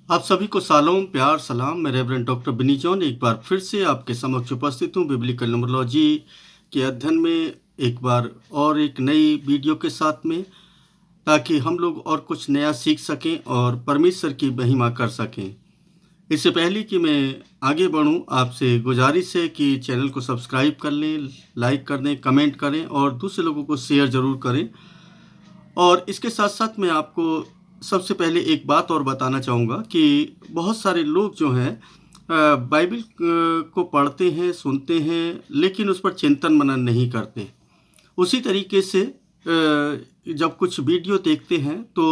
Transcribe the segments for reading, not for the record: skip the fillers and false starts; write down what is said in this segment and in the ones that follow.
आप सभी को सालों प्यार सलाम। मैं रेवरेंड डॉक्टर बिनी जॉन एक बार फिर से आपके समक्ष उपस्थित हूँ बिब्लिकल न्यूमरोलॉजी के अध्ययन में एक बार और एक नई वीडियो के साथ में, ताकि हम लोग और कुछ नया सीख सकें और परमेश्वर की महिमा कर सकें। इससे पहले कि मैं आगे बढ़ूं, आपसे गुजारिश है कि चैनल को सब्सक्राइब कर लें, लाइक कर दें, कमेंट करें और दूसरे लोगों को शेयर ज़रूर करें। और इसके साथ साथ मैं आपको सबसे पहले एक बात और बताना चाहूँगा कि बहुत सारे लोग जो हैं बाइबल को पढ़ते हैं, सुनते हैं, लेकिन उस पर चिंतन मनन नहीं करते। उसी तरीके से जब कुछ वीडियो देखते हैं तो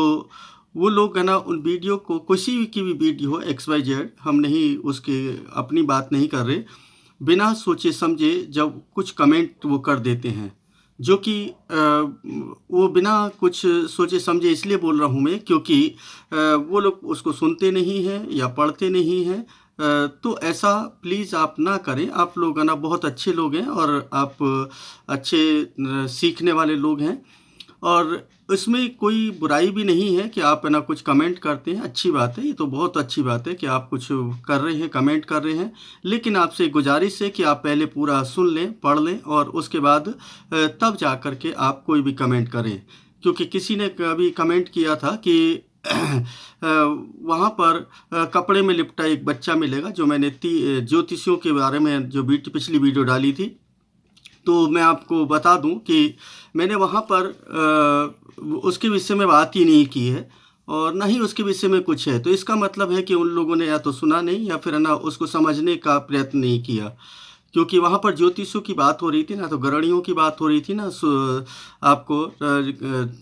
वो लोग है ना, उन वीडियो को, किसी की भी वीडियो हो XYZ, हम नहीं उसके अपनी बात नहीं कर रहे, बिना सोचे समझे जब कुछ कमेंट वो कर देते हैं, जो कि वो बिना कुछ सोचे समझे इसलिए बोल रहा हूँ मैं, क्योंकि वो लोग उसको सुनते नहीं हैं या पढ़ते नहीं हैं। तो ऐसा प्लीज़ आप ना करें। आप लोग है ना बहुत अच्छे लोग हैं और आप अच्छे सीखने वाले लोग हैं, और इसमें कोई बुराई भी नहीं है कि आप है ना कुछ कमेंट करते हैं। अच्छी बात है, ये तो बहुत अच्छी बात है कि आप कुछ कर रहे हैं, कमेंट कर रहे हैं। लेकिन आपसे गुजारिश है कि आप पहले पूरा सुन लें, पढ़ लें और उसके बाद तब जा कर के आप कोई भी कमेंट करें। क्योंकि किसी ने कभी कमेंट किया था कि वहाँ पर कपड़े में लिपटा एक बच्चा मिलेगा, जो मैंने ज्योतिषियों के बारे में जो पिछली वीडियो डाली थी। तो मैं आपको बता दूं कि मैंने वहाँ पर उसके विषय में बात ही नहीं की है और ना ही उसके विषय में कुछ है। तो इसका मतलब है कि उन लोगों ने या तो सुना नहीं या फिर ना उसको समझने का प्रयत्न नहीं किया। क्योंकि वहाँ पर ज्योतिषों की बात हो रही थी, ना तो गरणियों की बात हो रही थी, ना आपको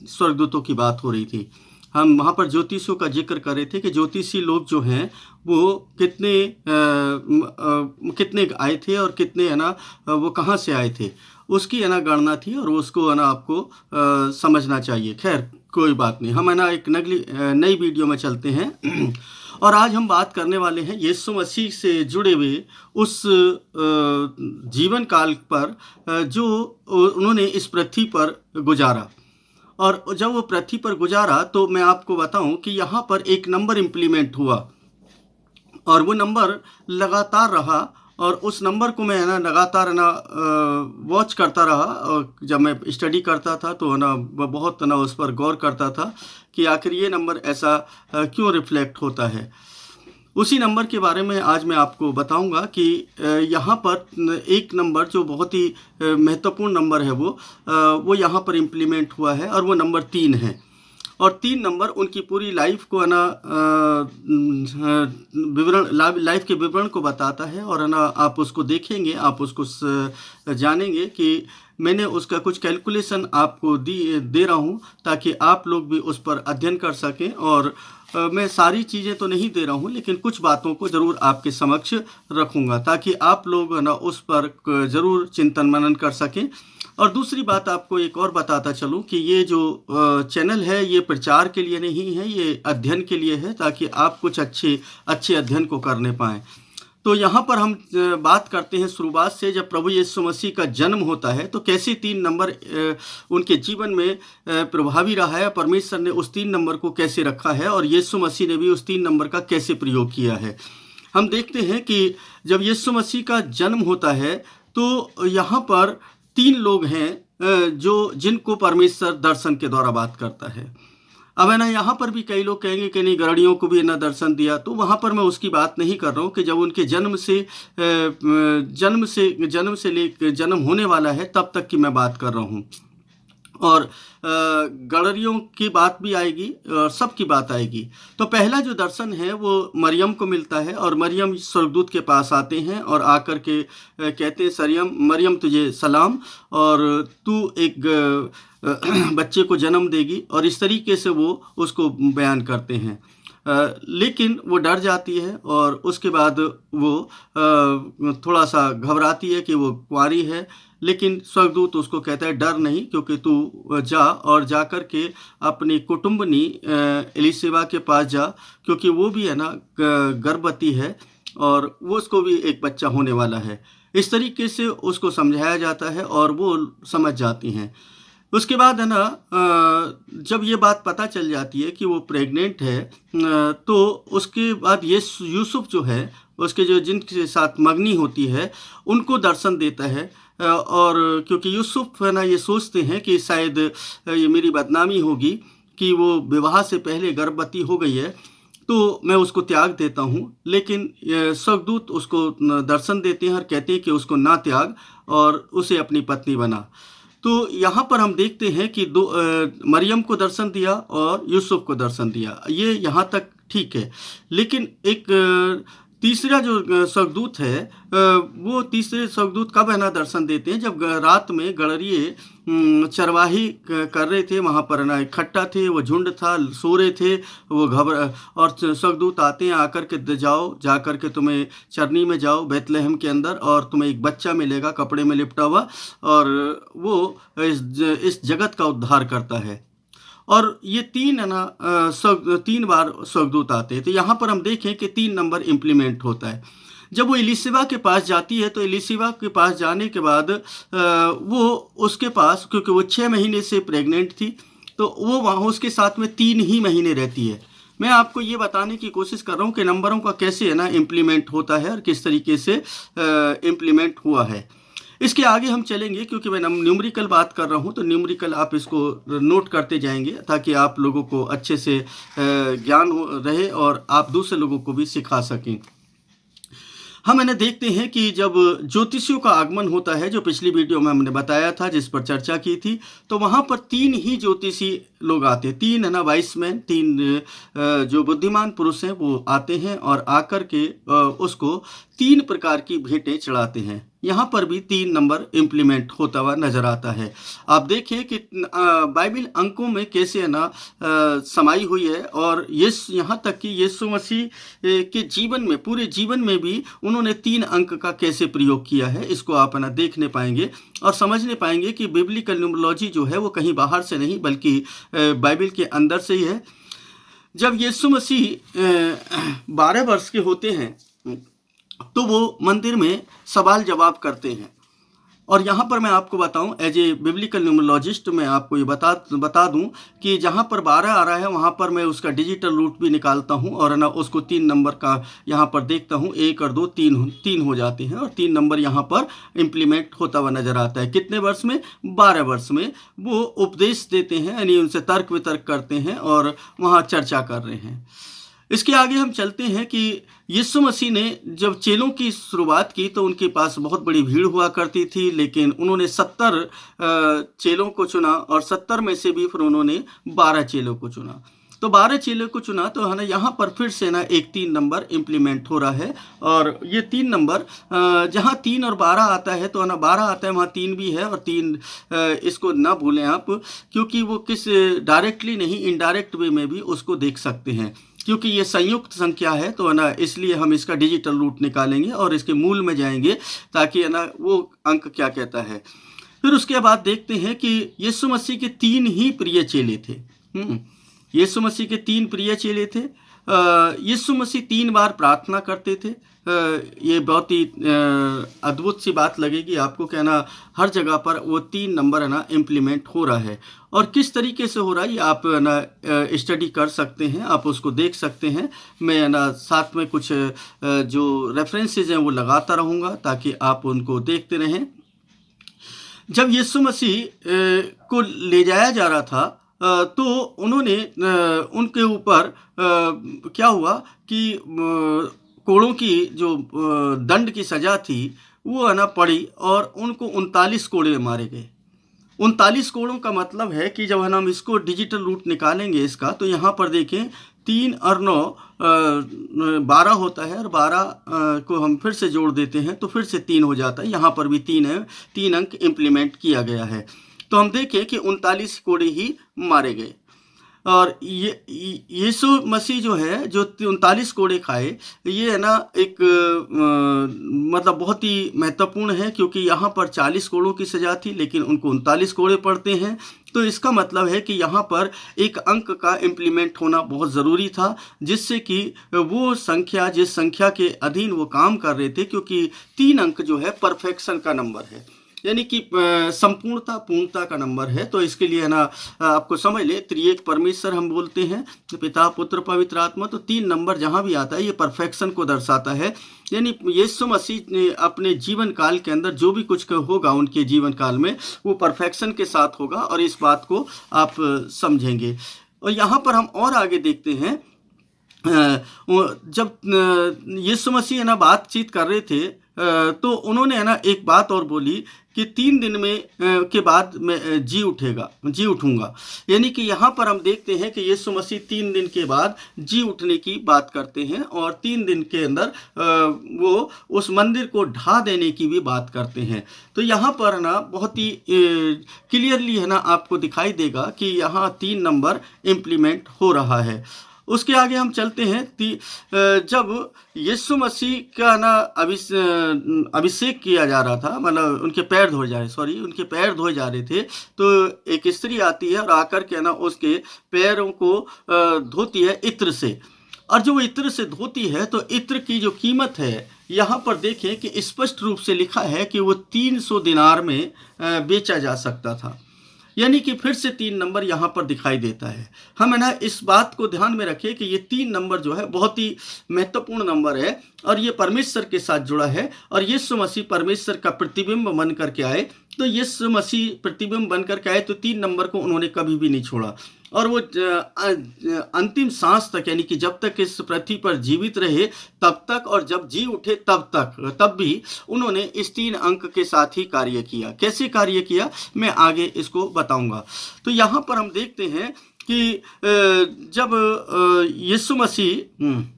स्वर्गदूतों की बात हो रही थी। हम वहाँ पर ज्योतिषों का जिक्र कर रहे थे कि ज्योतिषी लोग जो हैं वो कितने आए थे और कितने है ना वो कहाँ से आए थे, उसकी है ना गणना थी और उसको है ना आपको समझना चाहिए। खैर कोई बात नहीं, हम है ना एक नई वीडियो में चलते हैं। और आज हम बात करने वाले हैं यीशु मसीह से जुड़े हुए उस जीवन काल पर जो उन्होंने इस पृथ्वी पर गुजारा। और जब वो पृथ्वी पर गुजारा तो मैं आपको बताऊं कि यहाँ पर एक नंबर इम्प्लीमेंट हुआ और वो नंबर लगातार रहा। और उस नंबर को मैं है ना लगातार ना वॉच करता रहा, और जब मैं स्टडी करता था तो है ना बहुत ना उस पर गौर करता था कि आखिर ये नंबर ऐसा क्यों रिफ्लेक्ट होता है। उसी नंबर के बारे में आज मैं आपको बताऊंगा कि यहाँ पर एक नंबर जो बहुत ही महत्वपूर्ण नंबर है वो यहाँ पर इम्प्लीमेंट हुआ है और वो नंबर 3 है। और 3 नंबर उनकी पूरी लाइफ को है ना विवरण, लाइफ के विवरण को बताता है। और है ना आप उसको देखेंगे, आप उसको जानेंगे कि मैंने उसका कुछ कैलकुलेशन आपको दे रहा हूँ, ताकि आप लोग भी उस पर अध्ययन कर सकें। और मैं सारी चीज़ें तो नहीं दे रहा हूँ, लेकिन कुछ बातों को ज़रूर आपके समक्ष रखूँगा, ताकि आप लोग ना उस पर ज़रूर चिंतन मनन कर सकें। और दूसरी बात आपको एक और बताता चलूं कि ये जो चैनल है ये प्रचार के लिए नहीं है, ये अध्ययन के लिए है, ताकि आप कुछ अच्छे अध्ययन को करने पाएँ। तो यहाँ पर हम बात करते हैं शुरुआत से। जब प्रभु यीशु मसीह का जन्म होता है तो कैसे 3 नंबर उनके जीवन में प्रभावी रहा है, परमेश्वर ने उस 3 नंबर को कैसे रखा है और यीशु मसीह ने भी उस 3 नंबर का कैसे प्रयोग किया है। हम देखते हैं कि जब यीशु मसीह का जन्म होता है तो यहाँ पर 3 लोग हैं जिनको परमेश्वर दर्शन के द्वारा बात करता है। अब है ना यहाँ पर भी कई लोग कहेंगे कि नहीं, गरणियों को भी ना दर्शन दिया, तो वहाँ पर मैं उसकी बात नहीं कर रहा हूँ कि जब उनके जन्म होने वाला है तब तक की मैं बात कर रहा हूँ। और गणरियों की बात भी आएगी और सबकी बात आएगी। तो पहला जो दर्शन है वो मरियम को मिलता है और मरियम स्वर्गदूत के पास आते हैं और आकर के कहते हैं, मरियम तुझे सलाम, और तू एक बच्चे को जन्म देगी। और इस तरीके से वो उसको बयान करते हैं। लेकिन वो डर जाती है और उसके बाद वो थोड़ा सा घबराती है कि वो कुंवारी है। लेकिन स्वर्गदूत उसको कहता है डर नहीं, क्योंकि तू जा और जा कर के अपनी कुटुंबनी एलिसेबा के पास जा, क्योंकि वो भी है ना गर्भवती है और वो उसको भी एक बच्चा होने वाला है। इस तरीके से उसको समझाया जाता है और वो समझ जाती हैं। उसके बाद है ना जब ये बात पता चल जाती है कि वो प्रेग्नेंट है, तो उसके बाद ये यूसुफ जो है उसके जो जिनके साथ मगनी होती है उनको दर्शन देता है। और क्योंकि यूसुफ है ना ये सोचते हैं कि शायद ये मेरी बदनामी होगी कि वो विवाह से पहले गर्भवती हो गई है, तो मैं उसको त्याग देता हूँ। लेकिन स्वर्गदूत उसको दर्शन देते हैं और कहते हैं कि उसको ना त्याग और उसे अपनी पत्नी बना। तो यहाँ पर हम देखते हैं कि मरियम को दर्शन दिया और यूसुफ को दर्शन दिया, ये यहाँ तक ठीक है। लेकिन एक तीसरा जो स्वर्गदूत है, वो तीसरे स्वर्गदूत कब है ना दर्शन देते हैं, जब रात में गड़रिए चरवाही कर रहे थे, वहाँ पर ना इकट्ठा थे, वो झुंड था, सो रहे थे, वो और स्वर्गदूत आते हैं, आकर के जाओ, जा कर के तुम्हें चरनी में जाओ बेतलहम के अंदर और तुम्हें एक बच्चा मिलेगा कपड़े में लिपटा हुआ, और वो इस जगत का उद्धार करता है। और ये तीन है ना 3 बार स्वर्गदूत आते हैं। तो यहाँ पर हम देखें कि 3 नंबर इम्प्लीमेंट होता है। जब वो एलिशिबा के पास जाती है तो एलिशिबा के पास जाने के बाद वो उसके पास, क्योंकि वो 6 महीने से प्रेग्नेंट थी, तो वो वहाँ उसके साथ में 3 ही महीने रहती है। मैं आपको ये बताने की कोशिश कर रहा हूँ कि नंबरों का कैसे है ना इम्प्लीमेंट होता है और किस तरीके से इम्प्लीमेंट हुआ है। इसके आगे हम चलेंगे, क्योंकि मैं न्यूमेरिकल बात कर रहा हूँ, तो न्यूमेरिकल आप इसको नोट करते जाएंगे ताकि आप लोगों को अच्छे से ज्ञान रहे और आप दूसरे लोगों को भी सिखा सकें। हम इन्हें देखते हैं कि जब ज्योतिषियों का आगमन होता है, जो पिछली वीडियो में हमने बताया था, जिस पर चर्चा की थी, तो वहाँ पर 3 ही ज्योतिषी लोग आते हैं, 3 है ना वाइस मैन, 3 जो बुद्धिमान पुरुष हैं वो आते हैं और आकर के उसको 3 प्रकार की भेंटें चढ़ाते हैं। यहाँ पर भी 3 नंबर इम्प्लीमेंट होता हुआ नजर आता है। आप देखिए कि बाइबल अंकों में कैसे है ना समाई हुई है, और यहाँ तक कि यीशु मसीह के जीवन में, पूरे जीवन में भी उन्होंने 3 अंक का कैसे प्रयोग किया है, इसको आप ना देखने पाएंगे और समझने पाएंगे कि बिब्लिकल न्यूमरोलॉजी जो है वो कहीं बाहर से नहीं बल्कि बाइबल के अंदर से ही है। जब यीशु मसीह 12 वर्ष के होते हैं तो वो मंदिर में सवाल जवाब करते हैं। और यहाँ पर मैं आपको बताऊं, एज ए बिब्लिकल न्यूमरोलॉजिस्ट मैं आपको ये बता दूं कि जहाँ पर 12 आ रहा है वहाँ पर मैं उसका डिजिटल रूट भी निकालता हूँ और ना उसको 3 नंबर का यहाँ पर देखता हूँ, 1 और 2 3 हो जाते हैं और 3 नंबर यहाँ पर इम्प्लीमेंट होता हुआ नजर आता है। कितने वर्ष में? 12 वर्ष में वो उपदेश देते हैं, यानी उनसे तर्क वितर्क करते हैं और वहाँ चर्चा कर रहे हैं। इसके आगे हम चलते हैं कि यीशु मसीह ने जब चेलों की शुरुआत की तो उनके पास बहुत बड़ी भीड़ हुआ करती थी, लेकिन उन्होंने 70 चेलों को चुना और 70 में से भी फिर उन्होंने 12 चेलों को चुना। तो 12 चेलों को चुना तो है ना यहाँ पर फिर से ना एक 3 नंबर इम्प्लीमेंट हो रहा है। और ये 3 नंबर जहाँ 3 और 12 आता है तो है ना 12 आता है वहाँ 3 भी है, और 3 इसको ना भूलें आप, क्योंकि वो किस डायरेक्टली नहीं इनडायरेक्ट वे में भी उसको देख सकते हैं, क्योंकि ये संयुक्त संख्या है तो है ना, इसलिए हम इसका डिजिटल रूट निकालेंगे और इसके मूल में जाएंगे ताकि है ना वो अंक क्या कहता है। फिर उसके बाद देखते हैं कि यीशु मसीह के 3 ही प्रिय चेले थे। यीशु मसीह के 3 प्रिय चेले थे। यीशु मसीह 3 बार प्रार्थना करते थे। ये बहुत ही अद्भुत सी बात लगेगी आपको, कहना हर जगह पर वो 3 नंबर है ना इम्प्लीमेंट हो रहा है। और किस तरीके से हो रहा है ये आप ना स्टडी कर सकते हैं, आप उसको देख सकते हैं। मैं ना साथ में कुछ जो रेफरेंसेज हैं वो लगाता रहूँगा ताकि आप उनको देखते रहें। जब यीशु मसीह को ले जाया जा रहा था तो उन्होंने उनके ऊपर क्या हुआ कि कोड़ों की जो दंड की सज़ा थी वो है ना पड़ी और उनको 39 कोड़े मारे गए। 39 कोड़ों का मतलब है कि जब हम इसको डिजिटल रूट निकालेंगे इसका, तो यहाँ पर देखें 3 और 9 12 होता है और 12 को हम फिर से जोड़ देते हैं तो फिर से 3 हो जाता है। यहाँ पर भी 3 है, 3 अंक इम्प्लीमेंट किया गया है। तो हम देखें कि 39 कोड़े ही मारे गए। और ये यीशु मसीह जो है जो 39 कोड़े खाए, ये है ना एक मतलब बहुत ही महत्वपूर्ण है, क्योंकि यहाँ पर 40 कोड़ों की सज़ा थी लेकिन उनको 39 कोड़े पड़ते हैं। तो इसका मतलब है कि यहाँ पर एक अंक का इम्प्लीमेंट होना बहुत ज़रूरी था, जिससे कि वो संख्या जिस संख्या के अधीन वो काम कर रहे थे, क्योंकि 3 अंक जो है परफेक्शन का नंबर है। यानी कि संपूर्णता पूर्णता का नंबर है। तो इसके लिए है ना आपको समझ ले, त्रिएक परमेश्वर हम बोलते हैं, पिता पुत्र पवित्र आत्मा। तो 3 नंबर जहाँ भी आता है ये परफेक्शन को दर्शाता है। यानी यीशु मसीह ने अपने जीवन काल के अंदर जो भी कुछ होगा उनके जीवन काल में वो परफेक्शन के साथ होगा, और इस बात को आप समझेंगे। और यहाँ पर हम और आगे देखते हैं, जब यीशु मसीह है ना बातचीत कर रहे थे, तो उन्होंने है ना एक बात और बोली कि 3 दिन में के बाद मैं जी उठूंगा। यानी कि यहाँ पर हम देखते हैं कि यीशु मसीह 3 दिन के बाद जी उठने की बात करते हैं, और 3 दिन के अंदर वो उस मंदिर को ढा देने की भी बात करते हैं। तो यहाँ पर ना बहुत ही क्लियरली है ना आपको दिखाई देगा कि यहाँ 3 नंबर इम्प्लीमेंट हो रहा है। उसके आगे हम चलते हैं, जब यीशु मसीह का ना अभिषेक किया जा रहा था, मतलब उनके पैर धोए जा रहे थे, तो एक स्त्री आती है और आकर के ना उसके पैरों को धोती है इत्र से। और जो इत्र से धोती है तो इत्र की जो कीमत है यहाँ पर देखें कि स्पष्ट रूप से लिखा है कि वो 300 दिनार में बेचा जा सकता था। यानी कि फिर से 3 नंबर यहाँ पर दिखाई देता है। हम है ना इस बात को ध्यान में रखें कि ये 3 नंबर जो है बहुत ही महत्वपूर्ण नंबर है, और ये परमेश्वर के साथ जुड़ा है। और यीशु मसीह परमेश्वर का प्रतिबिंब बन करके आए, तो यीशु मसीह प्रतिबिंब बन करके आए तो 3 नंबर को उन्होंने कभी भी नहीं छोड़ा। और वो अंतिम सांस तक, यानी कि जब तक इस पृथ्वी पर जीवित रहे तब तक, और जब जी उठे तब भी उन्होंने इस 3 अंक के साथ ही कार्य किया। कैसे कार्य किया मैं आगे इसको बताऊंगा। तो यहाँ पर हम देखते हैं कि जब यीशु मसीह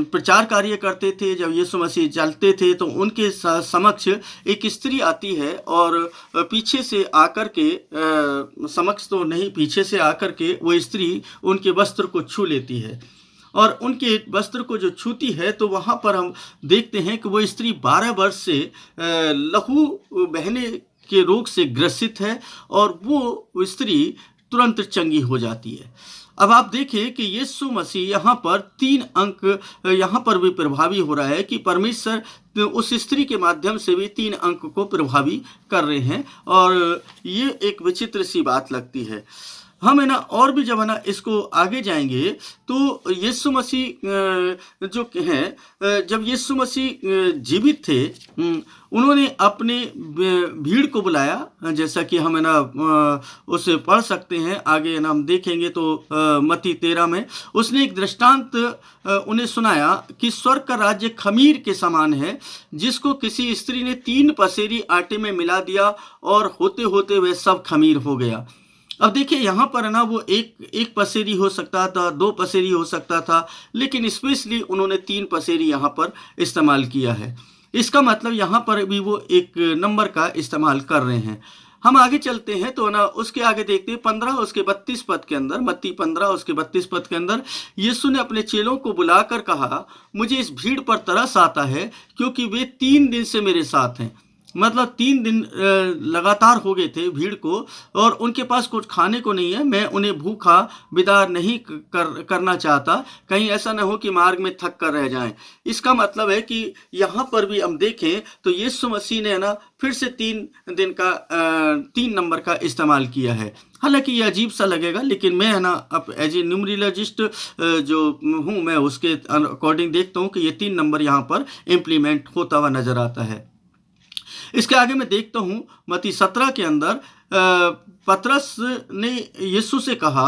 प्रचार कार्य करते थे, जब यीशु मसीह चलते थे, तो उनके समक्ष एक स्त्री आती है, और पीछे से आकर के समक्ष तो नहीं, पीछे से आकर के वो स्त्री उनके वस्त्र को छू लेती है। और उनके वस्त्र को जो छूती है तो वहाँ पर हम देखते हैं कि वो स्त्री 12 वर्ष से लहू बहने के रोग से ग्रसित है, और वो स्त्री तुरंत चंगी हो जाती है। अब आप देखें कि यीशु मसीह यहाँ पर 3 अंक यहाँ पर भी प्रभावी हो रहा है कि परमेश्वर उस स्त्री के माध्यम से भी 3 अंक को प्रभावी कर रहे हैं, और ये एक विचित्र सी बात लगती है। हम है ना और भी जब है ना इसको आगे जाएंगे तो यीशु मसीह जो हैं, जब यीशु मसीह जीवित थे, उन्होंने अपने भीड़ को बुलाया, जैसा कि हम है ना उसे पढ़ सकते हैं। आगे ना हम देखेंगे तो मत्ती 13 में उसने एक दृष्टांत उन्हें सुनाया कि स्वर्ग का राज्य खमीर के समान है, जिसको किसी स्त्री ने 3 पसेरी आटे में मिला दिया, और होते होते वह सब खमीर हो गया। अब देखिए यहाँ पर ना वो एक पसेरी हो सकता था, 2 पसेरी हो सकता था, लेकिन स्पेशली उन्होंने 3 पसेरी यहाँ पर इस्तेमाल किया है। इसका मतलब यहाँ पर भी वो एक नंबर का इस्तेमाल कर रहे हैं। हम आगे चलते हैं तो ना उसके आगे देखते हैं 15 उसके 32 पद के अंदर, मत्ती 15 उसके 32 पद के अंदर यीशु ने अपने चेलों को बुलाकर कहा, मुझे इस भीड़ पर तरस आता है, क्योंकि वे 3 दिन से मेरे साथ हैं। मतलब 3 दिन लगातार हो गए थे भीड़ को, और उनके पास कुछ खाने को नहीं है। मैं उन्हें भूखा विदा नहीं करना चाहता, कहीं ऐसा न हो कि मार्ग में थक कर रह जाएं। इसका मतलब है कि यहाँ पर भी हम देखें तो यीशु मसीह ने ना फिर से 3 नंबर का इस्तेमाल किया है। हालांकि ये अजीब सा लगेगा, लेकिन मैं है ना अब एज ए न्यूमरोलॉजिस्ट जो हूँ, मैं उसके अकॉर्डिंग देखता हूँ कि ये 3 नंबर यहाँ पर इम्प्लीमेंट होता हुआ नजर आता है। इसके आगे मैं देखता हूँ मत्ती 17 के अंदर पतरस ने यीशु से कहा,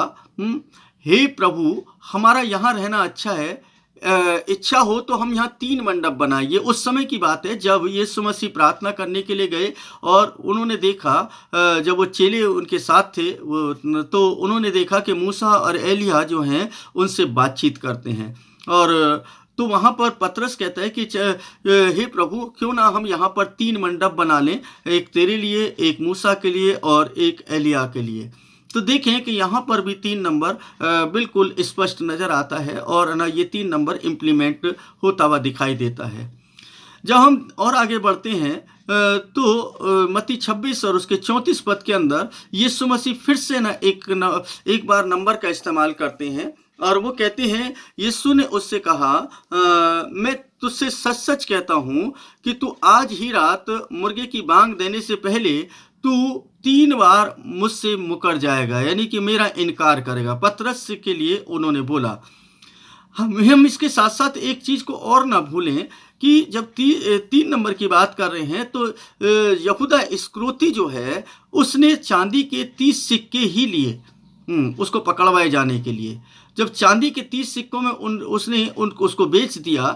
हे प्रभु, हमारा यहाँ रहना अच्छा है, इच्छा हो तो हम यहाँ 3 मंडप बनाइए। उस समय की बात है जब यीशु मसीह प्रार्थना करने के लिए गए, और उन्होंने देखा, जब वो चेले उनके साथ थे तो उन्होंने देखा कि मूसा और एलिया जो हैं उनसे बातचीत करते हैं। और तो वहाँ पर पतरस कहता है कि हे प्रभु, क्यों ना हम यहाँ पर 3 मंडप बना लें, एक तेरे लिए, एक मूसा के लिए और एक एलिया के लिए। तो देखें कि यहाँ पर भी 3 नंबर बिल्कुल स्पष्ट नज़र आता है, और ना ये 3 नंबर इम्प्लीमेंट होता हुआ दिखाई देता है। जब हम और आगे बढ़ते हैं तो मत्ती 26 और उसके 34 पद के अंदर यीशु मसीह फिर से ना एक बार नंबर का इस्तेमाल करते हैं, और वो कहते हैं, यीशु ने उससे कहा, मैं तुझसे सच सच कहता हूँ कि तू आज ही रात मुर्गे की बांग देने से पहले तू 3 बार मुझसे मुकर जाएगा, यानी कि मेरा इनकार करेगा। पतरस के लिए उन्होंने बोला। हम इसके साथ साथ एक चीज को और ना भूलें कि जब 3 नंबर की बात कर रहे हैं तो यहूदा इस्करियोती जो है उसने चांदी के 30 सिक्के ही लिए उसको पकड़वाए जाने के लिए। जब चांदी के 30 सिक्कों में उसको बेच दिया,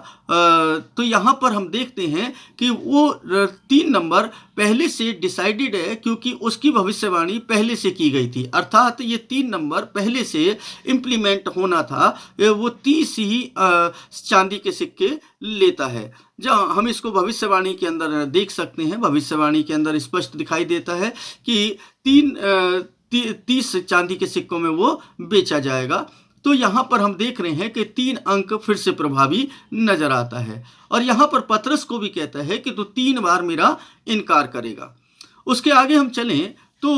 तो यहाँ पर हम देखते हैं कि वो 3 नंबर पहले से डिसाइडेड है, क्योंकि उसकी भविष्यवाणी पहले से की गई थी। अर्थात ये 3 नंबर पहले से इम्प्लीमेंट होना था। वो 30 ही चांदी के सिक्के लेता है। जहाँ हम इसको भविष्यवाणी के अंदर देख सकते हैं, भविष्यवाणी के अंदर स्पष्ट दिखाई देता है कि 30 चांदी के सिक्कों में वो बेचा जाएगा। तो यहाँ पर हम देख रहे हैं कि 3 अंक फिर से प्रभावी नजर आता है। और यहाँ पर पतरस को भी कहता है कि तू 3 बार मेरा इनकार करेगा। उसके आगे हम चलें तो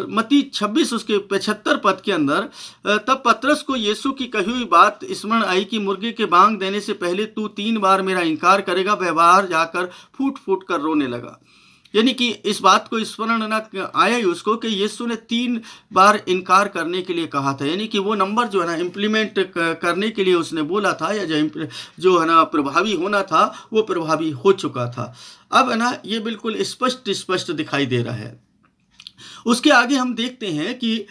मत्ती 26 उसके 75 पद के अंदर, तब पतरस को यीशु की कही हुई बात स्मरण आई कि मुर्गे के बांग देने से पहले तू 3 बार मेरा इनकार करेगा। वह बाहर जाकर फूट फूट कर रोने लगा। यानी कि इस बात को स्मरण न आया ही उसको कि यीशु ने 3 बार इनकार करने के लिए कहा था। यानी कि वो नंबर जो है ना इम्प्लीमेंट करने के लिए उसने बोला था, या जो है ना प्रभावी होना था वो प्रभावी हो चुका था। अब है ना ये बिल्कुल स्पष्ट दिखाई दे रहा है। उसके आगे हम देखते हैं कि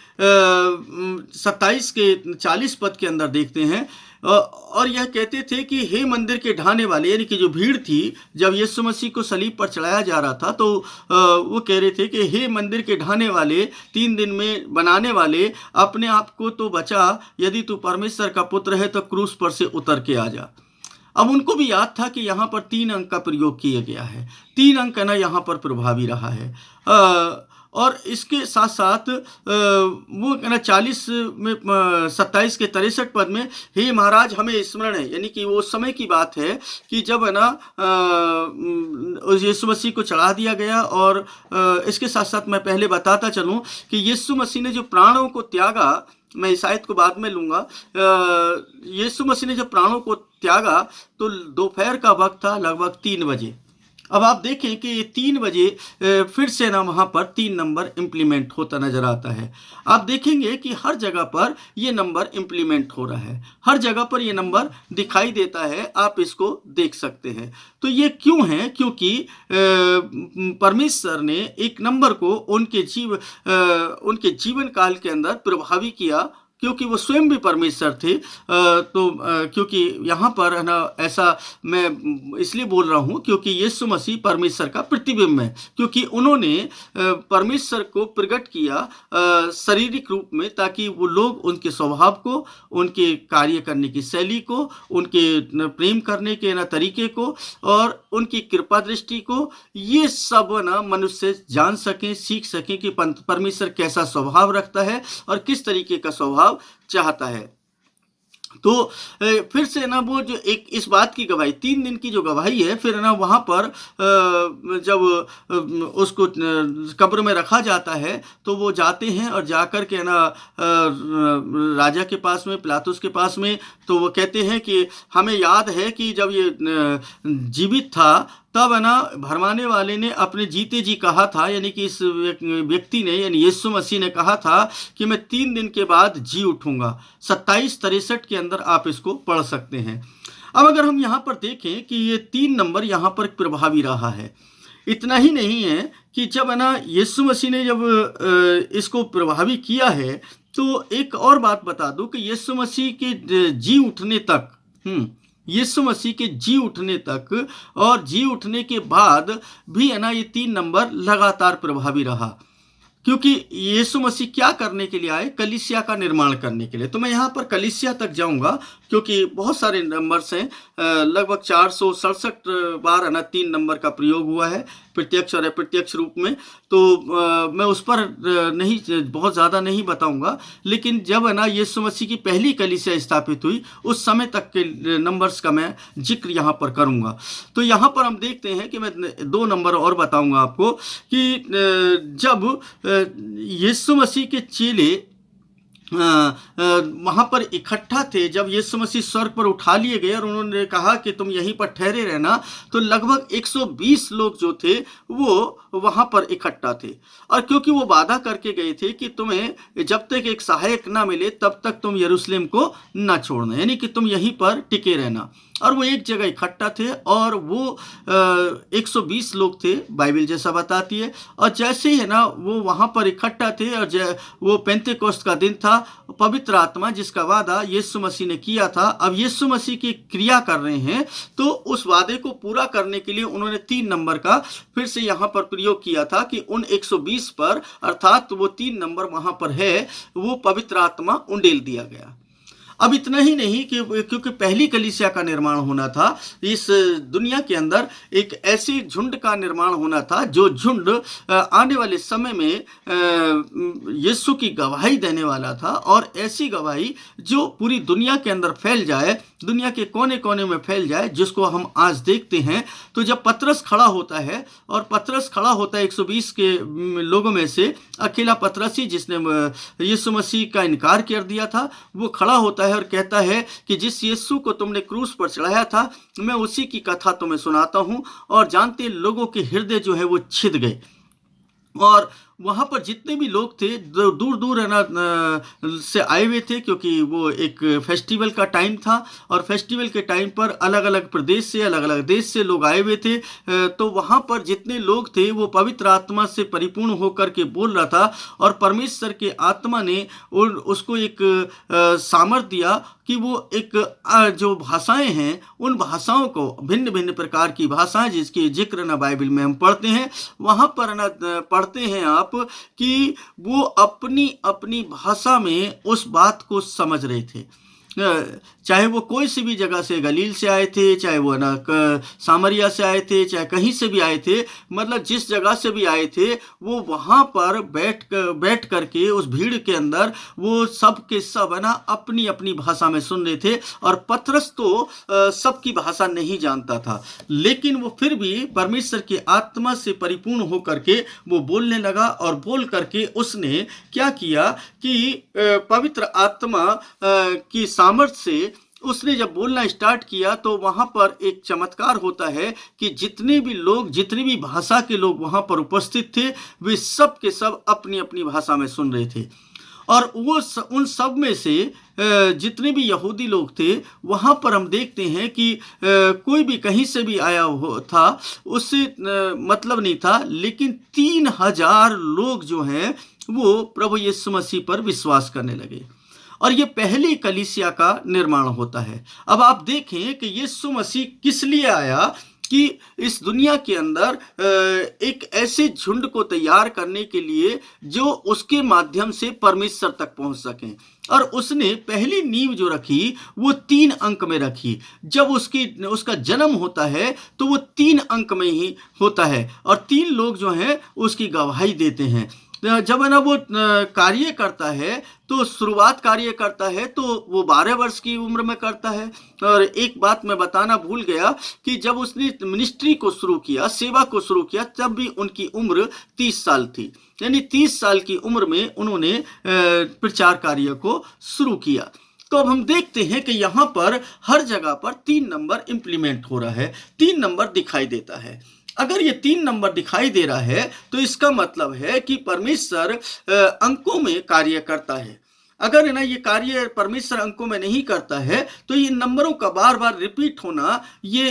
27 के 40 पद के अंदर देखते हैं, और यह कहते थे कि हे मंदिर के ढाने वाले, यानी कि जो भीड़ थी जब यीशु मसीह को सलीब पर चढ़ाया जा रहा था, तो वो कह रहे थे कि हे मंदिर के ढाने वाले, 3 दिन में बनाने वाले, अपने आप को तो बचा, यदि तू परमेश्वर का पुत्र है तो क्रूस पर से उतर के आ जा। अब उनको भी याद था कि यहाँ पर 3 अंक का प्रयोग किया गया है। 3 अंक है ना यहाँ पर प्रभावी रहा है। और इसके साथ साथ वो है ना 40 में 27 के 63 पद में, हे महाराज हमें स्मरण है, यानी कि वो समय की बात है कि जब है ना यीशु मसीह को चढ़ा दिया गया। और इसके साथ साथ मैं पहले बताता चलूँ कि यीशु मसीह ने जो प्राणों को त्यागा, मैं इस आयत को बाद में लूँगा। यीशु मसीह ने जब प्राणों को त्यागा तो दोपहर का वक्त था, लगभग 3 बजे। अब आप देखें कि 3 बजे फिर से ना वहाँ पर 3 नंबर इम्प्लीमेंट होता नजर आता है। आप देखेंगे कि हर जगह पर ये नंबर इम्प्लीमेंट हो रहा है, हर जगह पर ये नंबर दिखाई देता है, आप इसको देख सकते हैं। तो ये क्यों है? क्योंकि परमेश्वर ने एक नंबर को उनके जीवन काल के अंदर प्रभावी किया, क्योंकि वो स्वयं भी परमेश्वर थे। क्योंकि यहाँ पर है ना ऐसा मैं इसलिए बोल रहा हूँ क्योंकि यीशु मसीह परमेश्वर का प्रतिबिंब है, क्योंकि उन्होंने परमेश्वर को प्रकट किया शारीरिक रूप में, ताकि वो लोग उनके स्वभाव को, उनके कार्य करने की शैली को, उनके प्रेम करने के ना तरीके को और उनकी कृपा दृष्टि को, ये सब ना मनुष्य जान सकें, सीख सकें कि परमेश्वर कैसा स्वभाव रखता है और किस तरीके का स्वभाव चाहता है। तो फिर से ना वो जो एक इस बात की गवाही, 3 दिन की जो गवाही है, फिर ना वहाँ पर जब उसको कब्र में रखा जाता है तो वो जाते हैं और जाकर के ना राजा के पास में, पिलातुस के पास में, तो वो कहते हैं कि हमें याद है कि जब ये जीवित था तब है ना भरमाने वाले ने अपने जीते जी कहा था, यानी कि इस व्यक्ति ने, यानी यीशु मसीह ने कहा था कि मैं 3 दिन के बाद जी उठूंगा। 27:63 के अंदर आप इसको पढ़ सकते हैं। अब अगर हम यहाँ पर देखें कि ये 3 नंबर यहाँ पर प्रभावी रहा है। इतना ही नहीं है कि जब है ना यीशु मसीह ने जब इसको प्रभावी किया है, तो एक और बात बता दूं कि यीशु मसीह के जी उठने तक, यीशु मसीह के जी उठने तक और जी उठने के बाद भी है ना ये 3 नंबर लगातार प्रभावी रहा, क्योंकि यीशु मसीह क्या करने के लिए आए? कलीसिया का निर्माण करने के लिए। तो मैं यहाँ पर कलीसिया तक जाऊँगा, क्योंकि बहुत सारे नंबर्स हैं, लगभग 467 बार है ना 3 नंबर का प्रयोग हुआ है, प्रत्यक्ष और अप्रत्यक्ष रूप में। तो मैं उस पर नहीं, बहुत ज़्यादा नहीं बताऊंगा, लेकिन जब है ना यीशु मसीह की पहली कलीसिया स्थापित हुई उस समय तक के नंबर्स का मैं जिक्र यहाँ पर करूँगा। तो यहाँ पर हम देखते हैं कि मैं 2 नंबर और बताऊँगा आपको कि जब यीशु मसीह के चेले वहाँ पर इकट्ठा थे, जब यीशु मसीह स्वर्ग पर उठा लिए गए और उन्होंने कहा कि तुम यहीं पर ठहरे रहना, तो लगभग 120 लोग जो थे वो वहाँ पर इकट्ठा थे। और क्योंकि वो वादा करके गए थे कि तुम्हें जब तक एक सहायक ना मिले तब तक तुम यरूशलेम को ना छोड़ना, यानी कि तुम यहीं पर टिके रहना। और वो एक जगह इकट्ठा थे और वो 120 लोग थे, बाइबल जैसा बताती है। और जैसे ही है ना वो वहाँ पर इकट्ठा थे और वो पेंतेकोस्त का दिन था, पवित्र आत्मा जिसका वादा यीशु मसीह ने किया था, अब यीशु मसीह की क्रिया कर रहे हैं, तो उस वादे को पूरा करने के लिए उन्होंने 3 नंबर का फिर से यहाँ पर प्रयोग किया था कि उन 120 पर, अर्थात वो 3 नंबर वहाँ पर है, वो पवित्र आत्मा उंडेल दिया गया। अब इतना ही नहीं कि क्योंकि पहली कलीसिया का निर्माण होना था, इस दुनिया के अंदर एक ऐसी झुंड का निर्माण होना था जो झुंड आने वाले समय में यीशु की गवाही देने वाला था, और ऐसी गवाही जो पूरी दुनिया के अंदर फैल जाए, दुनिया के कोने कोने में फैल जाए, जिसको हम आज देखते हैं। तो जब पतरस खड़ा होता है, और पतरस खड़ा होता है 120 के लोगों में से अकेला पतरस ही जिसने यीशु मसीह का इनकार कर दिया था, वो खड़ा होता है और कहता है कि जिस यीशु को तुमने क्रूस पर चढ़ाया था, मैं उसी की कथा तुम्हें सुनाता हूं। और जानते लोगों के हृदय जो है वो छिद गए, और वहाँ पर जितने भी लोग थे दूर दूर है ना से आए हुए थे, क्योंकि वो एक फेस्टिवल का टाइम था, और फेस्टिवल के टाइम पर अलग अलग प्रदेश से, अलग अलग देश से लोग आए हुए थे। तो वहाँ पर जितने लोग थे वो पवित्र आत्मा से परिपूर्ण होकर के बोल रहा था, और परमेश्वर के आत्मा ने उसको एक सामर्थ दिया कि वो एक जो भाषाएं हैं, उन भाषाओं को, भिन्न भिन्न प्रकार की भाषाएं जिसकी जिक्र ना बाइबल में हम पढ़ते हैं, वहाँ पर ना पढ़ते हैं आप कि वो अपनी अपनी भाषा में उस बात को समझ रहे थे। चाहे वो कोई सी भी जगह से, गलील से आए थे, चाहे वो ना सामरिया से आए थे, चाहे कहीं से भी आए थे, मतलब जिस जगह से भी आए थे, वो वहाँ पर बैठ करके उस भीड़ के अंदर वो सब के सब है ना अपनी अपनी भाषा में सुन रहे थे। और पतरस तो सबकी भाषा नहीं जानता था, लेकिन वो फिर भी परमेश्वर की आत्मा से परिपूर्ण होकर के वो बोलने लगा, और बोल करके उसने क्या किया कि पवित्र आत्मा की सामर्थ्य से उसने जब बोलना स्टार्ट किया, तो वहां पर एक चमत्कार होता है कि जितने भी लोग, जितनी भी भाषा के लोग वहां पर उपस्थित थे, वे सब के सब अपनी अपनी भाषा में सुन रहे थे। और वो उन सब में से जितने भी यहूदी लोग थे, वहाँ पर हम देखते हैं कि कोई भी कहीं से भी आया हो था, उससे मतलब नहीं था, लेकिन 3000 लोग जो हैं वो प्रभु यीशु मसीह पर विश्वास करने लगे, और ये पहली कलीसिया का निर्माण होता है। अब आप देखें कि यीशु मसीह किस लिए आया, कि इस दुनिया के अंदर एक ऐसे झुंड को तैयार करने के लिए जो उसके माध्यम से परमेश्वर तक पहुंच सकें। और उसने पहली नींव जो रखी वो 3 अंक में रखी। जब उसका जन्म होता है तो वो 3 अंक में ही होता है, और 3 लोग जो हैं उसकी गवाही देते हैं। जब है ना वो कार्य करता है, तो शुरुआत कार्य करता है तो वो 12 वर्ष की उम्र में करता है। और एक बात मैं बताना भूल गया कि जब उसने मिनिस्ट्री को शुरू किया, सेवा को शुरू किया, तब भी उनकी उम्र 30 साल थी, यानी 30 साल की उम्र में उन्होंने प्रचार कार्य को शुरू किया। तो अब हम देखते हैं कि यहाँ पर हर जगह पर 3 नंबर इम्प्लीमेंट हो रहा है, 3 नंबर दिखाई देता है। अगर ये 3 नंबर दिखाई दे रहा है तो इसका मतलब है कि परमेश्वर अंकों में कार्य करता है। अगर है ना ये कार्य परमेश्वर अंकों में नहीं करता है तो ये नंबरों का बार बार रिपीट होना ये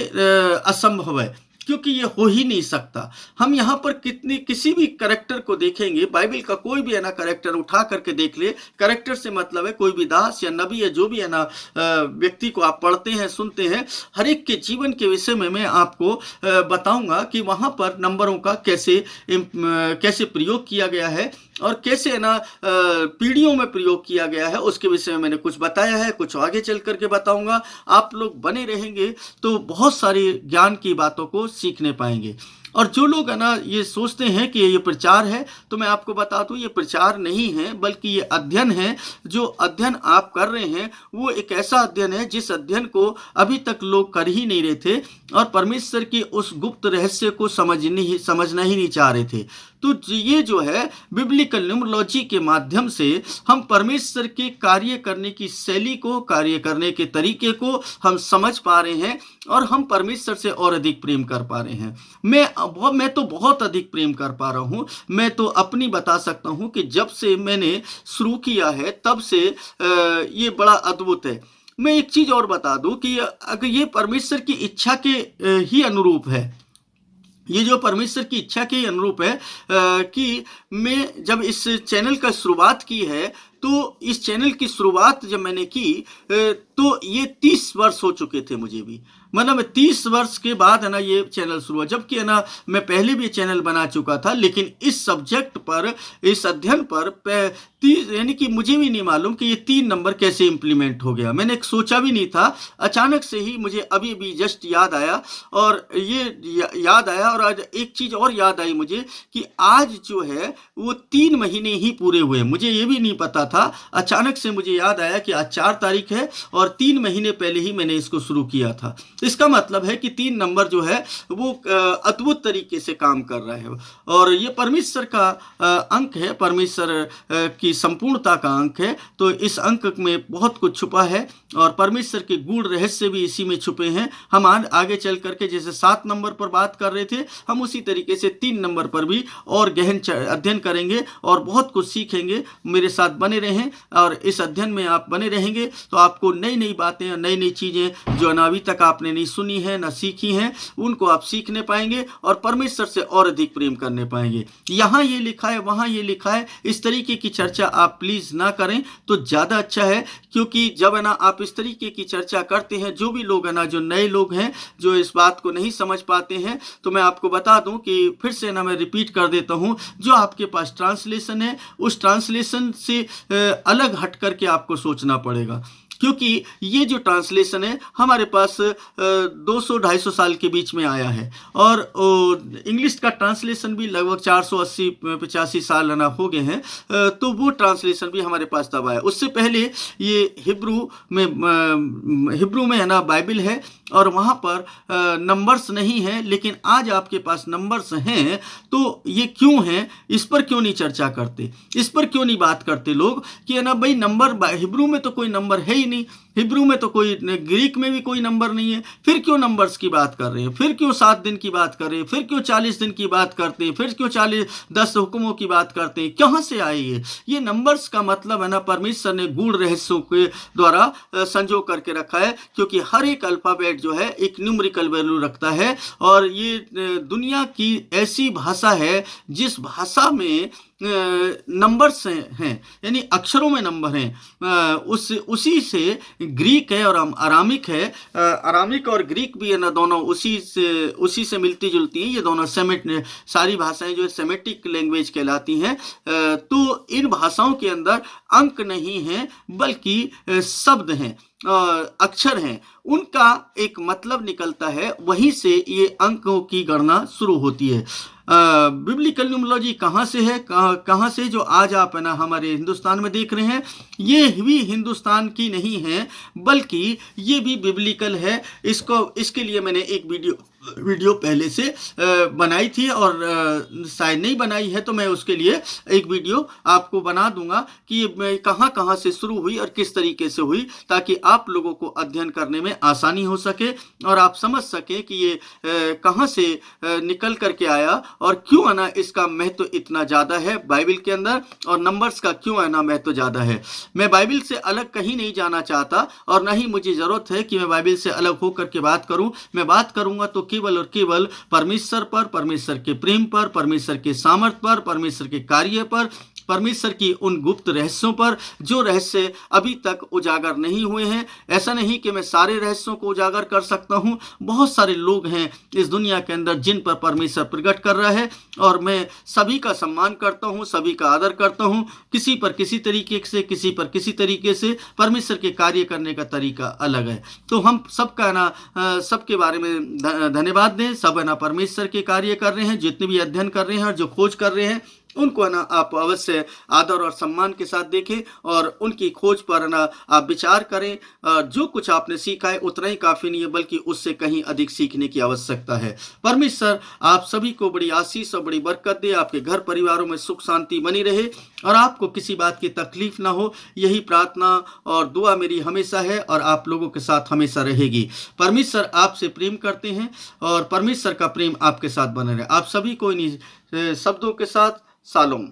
असंभव है, क्योंकि ये हो ही नहीं सकता। हम यहाँ पर किसी भी कैरेक्टर को देखेंगे, बाइबल का कोई भी है ना कैरेक्टर उठा करके देख ले, कैरेक्टर से मतलब है कोई भी दास या नबी या जो भी है ना व्यक्ति को आप पढ़ते हैं, सुनते हैं, हर एक के जीवन के विषय में मैं आपको बताऊंगा कि वहाँ पर नंबरों का कैसे प्रयोग किया गया है और कैसे है ना पीढ़ियों में प्रयोग किया गया है, उसके विषय में मैंने कुछ बताया है, कुछ आगे चल करके बताऊंगा। आप लोग बने रहेंगे तो बहुत सारी ज्ञान की बातों को सीखने पाएंगे। और जो लोग है ना ये सोचते हैं कि ये प्रचार है, तो मैं आपको बता दूं ये प्रचार नहीं है, बल्कि ये अध्ययन है। जो अध्ययन आप कर रहे हैं वो एक ऐसा अध्ययन है जिस अध्ययन को अभी तक लोग कर ही नहीं रहे थे और परमेश्वर की उस गुप्त रहस्य को समझना ही नहीं चाह रहे थे। तो ये जो है बिब्लिकल न्यूमरोलॉजी के माध्यम से हम परमेश्वर के कार्य करने की शैली को, कार्य करने के तरीके को हम समझ पा रहे हैं और हम परमेश्वर से और अधिक प्रेम कर पा रहे हैं। मैं तो बहुत अधिक प्रेम कर पा रहा हूँ। मैं तो अपनी बता सकता हूँ कि जब से मैंने शुरू किया है तब से ये बड़ा अद्भुत है। मैं एक चीज़ और बता दूं कि अगर ये परमेश्वर की इच्छा के ही अनुरूप है, ये जो परमेश्वर की इच्छा के अनुरूप है कि मैं जब इस चैनल का शुरुआत की है, तो इस चैनल की शुरुआत जब मैंने की तो ये 30 वर्ष हो चुके थे मुझे भी। मतलब 30 वर्ष के बाद है ना ये चैनल शुरू हुआ, जबकि है ना मैं पहले भी चैनल बना चुका था, लेकिन इस सब्जेक्ट पर, इस अध्ययन पर यानी कि मुझे भी नहीं मालूम कि ये 3 नंबर कैसे इम्प्लीमेंट हो गया। मैंने सोचा भी नहीं था, अचानक से ही मुझे अभी भी जस्ट याद आया। और ये याद आया और आज एक चीज़ और याद आई मुझे कि आज जो है वो 3 महीने ही पूरे हुए। मुझे ये भी नहीं पता था, अचानक से मुझे याद आया कि आज 4 तारीख है और 3 महीने पहले ही मैंने इसको शुरू किया था। इसका मतलब है कि 3 नंबर जो है वो अद्भुत तरीके से काम कर रहा है और ये परमेश्वर का अंक है, परमेश्वर की संपूर्णता का अंक है। तो इस अंक में बहुत कुछ छुपा है और परमेश्वर के गूढ़ रहस्य भी इसी में छुपे हैं। हम आगे चल करके जैसे 7 नंबर पर बात कर रहे थे, हम उसी तरीके से 3 नंबर पर भी और गहन अध्ययन करेंगे और बहुत कुछ सीखेंगे। मेरे साथ बने रहें और इस अध्ययन में आप बने रहेंगे तो आपको नई नई बातें और नई नई चीज़ें जो अभी तक आपने नहीं सुनी है, ना सीखी हैं, उनको आप सीखने पाएंगे और परमेश्वर से और अधिक प्रेम करने पाएंगे। यहाँ ये लिखा है, वहाँ ये लिखा है, इस तरीके की चर्चा आप प्लीज़ ना करें तो ज़्यादा अच्छा है। क्योंकि जब है ना आप इस तरीके की चर्चा करते हैं, जो भी लोग है ना, जो नए लोग हैं, जो इस बात को नहीं समझ पाते हैं, तो मैं आपको बता दूं कि फिर से ना मैं रिपीट कर देता हूं, जो आपके पास ट्रांसलेशन है उस ट्रांसलेशन से अलग हट करके आपको सोचना पड़ेगा। क्योंकि ये जो ट्रांसलेशन है हमारे पास 200-250 साल के बीच में आया है और इंग्लिश का ट्रांसलेशन भी लगभग 480-85 साल ना हो गए हैं। तो वो ट्रांसलेशन भी हमारे पास तब आया। उससे पहले ये हिब्रू में है ना बाइबल है और वहाँ पर नंबर्स नहीं है, लेकिन आज आपके पास नंबर्स हैं। तो ये क्यों हैं, इस पर क्यों नहीं चर्चा करते, इस पर क्यों नहीं बात करते लोग कि है ना भाई नंबर, हिब्रू में तो कोई नंबर है ही नहीं, हिब्रू में तो कोई, ग्रीक में भी कोई नंबर नहीं है, फिर क्यों नंबर्स की बात कर रहे हैं, फिर क्यों 7 दिन की बात कर रहे हैं, फिर क्यों 40 दिन की बात करते हैं, फिर क्यों 10 हुक्मों की बात करते हैं, कहाँ से आए ये नंबर्स का मतलब है ना परमेश्वर ने गूढ़ रहस्यों के द्वारा संजो करके रखा है। क्योंकि हर एक अल्फाबेट जो है एक न्यूमेरिकल वैल्यू रखता है और ये दुनिया की ऐसी भाषा है जिस भाषा में नंबर्स हैं, यानी अक्षरों में नंबर हैं। उसी से ग्रीक है और अरामिक है। अरामिक और ग्रीक भी है ना, दोनों उसी से मिलती जुलती हैं। ये दोनों सारी भाषाएं जो सेमेटिक लैंग्वेज कहलाती हैं। तो इन भाषाओं के अंदर अंक नहीं हैं बल्कि शब्द हैं, अक्षर हैं, उनका एक मतलब निकलता है, वहीं से ये अंकों की गणना शुरू होती है। बिब्लिकल न्यूमरोलॉजी कहाँ से है, कहाँ से जो आज आप है ना हमारे हिंदुस्तान में देख रहे हैं, ये भी हिंदुस्तान की नहीं है बल्कि ये भी बिब्लिकल है। इसके लिए मैंने एक वीडियो पहले से बनाई थी और शायद नहीं बनाई है तो मैं उसके लिए एक वीडियो आपको बना दूंगा कि ये कहाँ से शुरू हुई और किस तरीके से हुई, ताकि आप लोगों को अध्ययन करने में आसानी हो सके और आप समझ सकें कि ये कहाँ से निकल करके आया और क्यों है ना इसका महत्व इतना ज़्यादा है बाइबल के अंदर, और नंबर्स का क्यों है ना महत्व ज़्यादा है। मैं बाइबल से अलग कहीं नहीं जाना चाहता और ना ही मुझे ज़रूरत है कि मैं बाइबल से अलग होकर के बात करूं। मैं बात करूंगा तो केवल और केवल परमेश्वर पर, परमेश्वर के प्रेम पर, परमेश्वर के सामर्थ्य पर, परमेश्वर के कार्य पर, परमेश्वर की उन गुप्त रहस्यों पर जो रहस्य अभी तक उजागर नहीं हुए हैं। ऐसा नहीं कि मैं सारे रहस्यों को उजागर कर सकता हूं, बहुत सारे लोग हैं इस दुनिया के अंदर जिन पर परमेश्वर प्रकट कर रहा है, और मैं सभी का सम्मान करता हूं, सभी का आदर करता हूं। किसी पर किसी तरीके से, किसी पर किसी तरीके से परमेश्वर के कार्य करने का तरीका अलग है। तो हम सबका ना सबके बारे में धन्यवाद दें। सब है ना परमेश्वर के कार्य कर रहे हैं, जितने भी अध्ययन कर रहे हैं और जो खोज कर रहे हैं उनको ना आप अवश्य आदर और सम्मान के साथ देखें और उनकी खोज पर ना आप विचार करें। जो कुछ आपने सीखा है उतना ही काफ़ी नहीं है, बल्कि उससे कहीं अधिक सीखने की आवश्यकता है। परमेश्वर आप सभी को बड़ी आशीष और बड़ी बरकत दे, आपके घर परिवारों में सुख शांति बनी रहे और आपको किसी बात की तकलीफ ना हो। यही प्रार्थना और दुआ मेरी हमेशा है और आप लोगों के साथ हमेशा रहेगी। परमेश्वर आपसे प्रेम करते हैं और परमेश्वर का प्रेम आपके साथ बने रहे। आप सभी को इन्हीं शब्दों के साथ शालोम।